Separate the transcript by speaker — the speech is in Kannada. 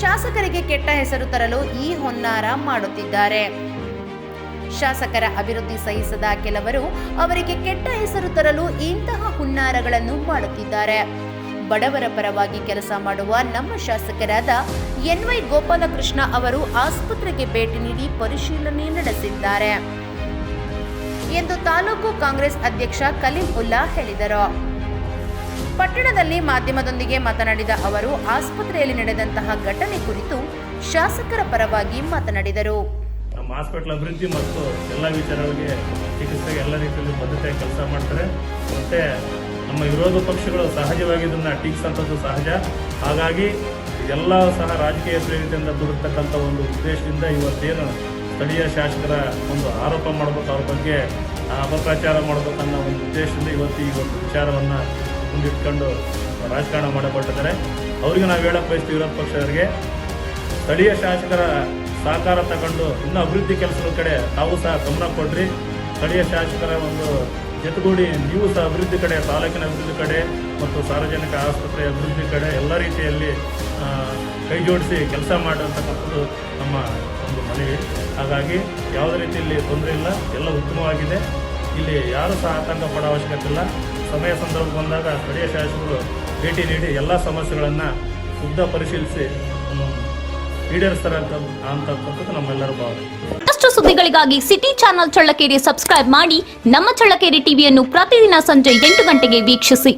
Speaker 1: ಶಾಸಕರಿಗೆ ಕೆಟ್ಟ ಹೆಸರು ತರಲು ಈ ಹುನ್ನಾರ ಮಾಡುತ್ತಿದ್ದಾರೆ. ಶಾಸಕರ ಅಭಿವೃದ್ಧಿ ಸಹಿಸದ ಕೆಲವರು ಅವರಿಗೆ ಕೆಟ್ಟ ಹೆಸರು ತರಲು ಇಂತಹ ಹುನ್ನಾರಗಳನ್ನು ಮಾಡುತ್ತಿದ್ದಾರೆ. ಬಡವರ ಪರವಾಗಿ ಕೆಲಸ ಮಾಡುವ ನಮ್ಮ ಶಾಸಕರಾದ ಎನ್.ವೈ. ಗೋಪಾಲಕೃಷ್ಣ ಅವರು ಆಸ್ಪತ್ರೆಗೆ ಭೇಟಿ ನೀಡಿ ಪರಿಶೀಲನೆ ನಡೆಸಿದ್ದಾರೆ ಎಂದು ತಾಲೂಕು ಕಾಂಗ್ರೆಸ್ ಅಧ್ಯಕ್ಷ ಕಲೀಂ ಉಲ್ಲಾ ಹೇಳಿದರು. ಪಟ್ಟಣದಲ್ಲಿ ಮಾಧ್ಯಮದೊಂದಿಗೆ ಮಾತನಾಡಿದ ಅವರು ಆಸ್ಪತ್ರೆಯಲ್ಲಿ ನಡೆದಂತಹ ಘಟನೆ ಕುರಿತು ಶಾಸಕರ ಪರವಾಗಿ ಮಾತನಾಡಿದರು.
Speaker 2: ನಮ್ಮ ಹಾಸ್ಪಿಟಲ್ ಅಭಿವೃದ್ಧಿ ಮತ್ತು ಎಲ್ಲ ವಿಚಾರಗಳಿಗೆ ಚಿಕಿತ್ಸೆಗೆ ಎಲ್ಲ ರೀತಿಯಲ್ಲಿ ಬದ್ಧತೆಯಾಗಿ ಕೆಲಸ ಮಾಡ್ತಾರೆ. ಮತ್ತೆ ನಮ್ಮ ವಿರೋಧ ಪಕ್ಷಗಳು ಸಹಜವಾಗಿ ಇದನ್ನು ಟೀಕಿಸಂಥದ್ದು ಸಹಜ. ಹಾಗಾಗಿ ಎಲ್ಲ ಸಹ ರಾಜಕೀಯ ಪ್ರೇರಿತದಿಂದ ದೂರತಕ್ಕಂಥ ಒಂದು ಉದ್ದೇಶದಿಂದ ಇವತ್ತೇನು ಸ್ಥಳೀಯ ಶಾಸಕರ ಒಂದು ಆರೋಪ ಮಾಡಬೇಕು, ಅವ್ರ ಬಗ್ಗೆ ಅಪಪ್ರಚಾರ ಮಾಡಬೇಕನ್ನೋ ಒಂದು ಉದ್ದೇಶದಿಂದ ಇವತ್ತು ಈ ಒಂದು ವಿಚಾರವನ್ನು ಮುಂದಿಟ್ಕೊಂಡು ರಾಜಕಾರಣ ಮಾಡಿಕೊಟ್ಟಿದ್ದಾರೆ. ಅವರಿಗೆ ನಾವು ಹೇಳಕ್ಕೆ ಬಯಸ್ತೀವಿ, ವಿರೋಧ ಪಕ್ಷದವರಿಗೆ ಸ್ಥಳೀಯ ಶಾಸಕರ ಸಹಕಾರ ತಗೊಂಡು ಇನ್ನೂ ಅಭಿವೃದ್ಧಿ ಕೆಲಸದ ಕಡೆ ತಾವು ಸಹ ಗಮನ ಕೊಡ್ರಿ. ಸ್ಥಳೀಯ ಶಾಸಕರ ಒಂದು ಜೊತೆಗೂಡಿ ನೀವು ಸಹ ಅಭಿವೃದ್ಧಿ ಕಡೆ, ತಾಲೂಕಿನ ಅಭಿವೃದ್ಧಿ ಕಡೆ ಮತ್ತು ಸಾರ್ವಜನಿಕ ಆಸ್ಪತ್ರೆ ಅಭಿವೃದ್ಧಿ ಕಡೆ ಎಲ್ಲ ರೀತಿಯಲ್ಲಿ ಕೈ ಜೋಡಿಸಿ ಕೆಲಸ ಮಾಡುವಂಥದ್ದು ನಮ್ಮ ಒಂದು ಮನವಿ. ಹಾಗಾಗಿ ಯಾವುದೇ ರೀತಿಯಲ್ಲಿ ತೊಂದರೆ ಇಲ್ಲ, ಎಲ್ಲ ಉತ್ತಮವಾಗಿದೆ. ಇಲ್ಲಿ ಯಾರೂ ಸಹ ಆತಂಕ ಪಡೋ ಅವಶ್ಯಕತೆ ಇಲ್ಲ. ಸಮಯ ಸಂದರ್ಭ ಬಂದಾಗ ಸ್ಥಳೀಯ ಶಾಸಕರು ಭೇಟಿ ನೀಡಿ ಎಲ್ಲ ಸಮಸ್ಯೆಗಳನ್ನು ಶುದ್ಧ ಪರಿಶೀಲಿಸಿ ಈಡೇರಿಸ್ತಾರೆ ಅಂತಕ್ಕಂಥದ್ದು ನಮ್ಮೆಲ್ಲರ ಭಾವನೆ.
Speaker 3: ಮತ್ತಷ್ಟು ಸುದ್ದಿಗಳಿಗಾಗಿ ಸಿಟಿ ಚಾನೆಲ್ ಚಳ್ಳಕೆರೆ ಸಬ್ಸ್ಕ್ರೈಬ್ ಮಾಡಿ. ನಮ್ಮ ಚಳ್ಳಕೆರೆ ಟಿವಿಯನ್ನು ಪ್ರತಿದಿನ ಸಂಜೆ 8 ಗಂಟೆಗೆ ವೀಕ್ಷಿಸಿ.